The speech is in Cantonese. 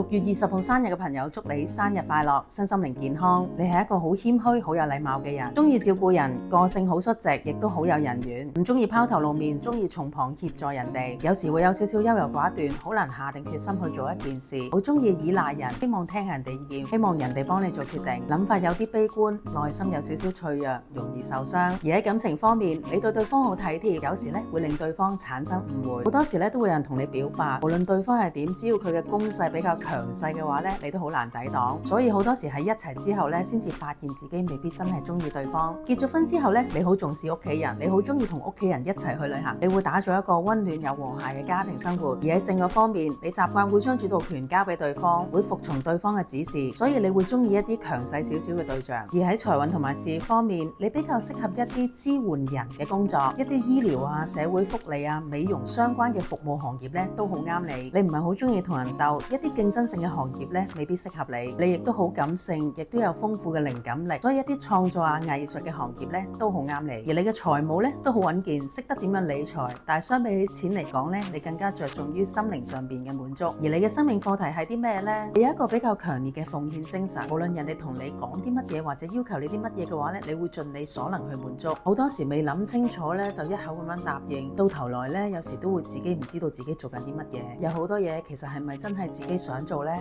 6月20號生日嘅朋友，祝你生日快樂，身心靈健康。你係一個好謙虛、好有禮貌嘅人，中意照顧人，個性好率直，亦都好有人緣，唔中意拋頭露面，中意從旁協助人哋。有時會有少少優柔寡斷，好難下定決心去做一件事，好中意依賴人，希望聽人哋意見，希望人哋幫你做決定，諗法有啲悲觀，內心有少少脆弱，容易受傷。而喺感情方面，你對對方好體貼，有時會令對方產生誤會。好多時都會有人同你表白，無論對方係點，只要佢嘅攻勢比較強勢嘅話你都好難抵擋。所以好多時喺一齊之後先至發現自己未必真係中意對方。結咗婚之後你好重視屋企人，你好中意同屋企人一齊去旅行，你會打造一個溫暖有和諧嘅家庭生活。而喺性嘅方面，你習慣會將主導權交俾對方，會服從對方嘅指示，所以你會中意一啲強勢少少嘅對象。而喺財運同埋事業方面，你比較適合一啲支援人嘅工作，一啲醫療啊、社會福利啊、美容相關嘅服務行業都好啱你。你唔係好中意同人鬥，一啲競爭性嘅行業未必適合你。你亦都好感性，亦都有豐富嘅靈感力，所以一啲創作啊、藝術嘅行業都好啱你。而你嘅財務都好穩健，識得點樣理財，但係相比起錢嚟講你更加着重於心靈上邊嘅滿足。而你嘅生命課題係啲咩呢？你有一個比較強烈嘅奉獻精神，無論人哋同你講啲乜嘢或者要求你啲乜嘢嘅話你會盡你所能去滿足。好多時未諗清楚就一口咁樣答應，到頭來有時都會自己唔知道自己做緊啲乜嘢。有好多嘢其實係咪真係自己想做呢？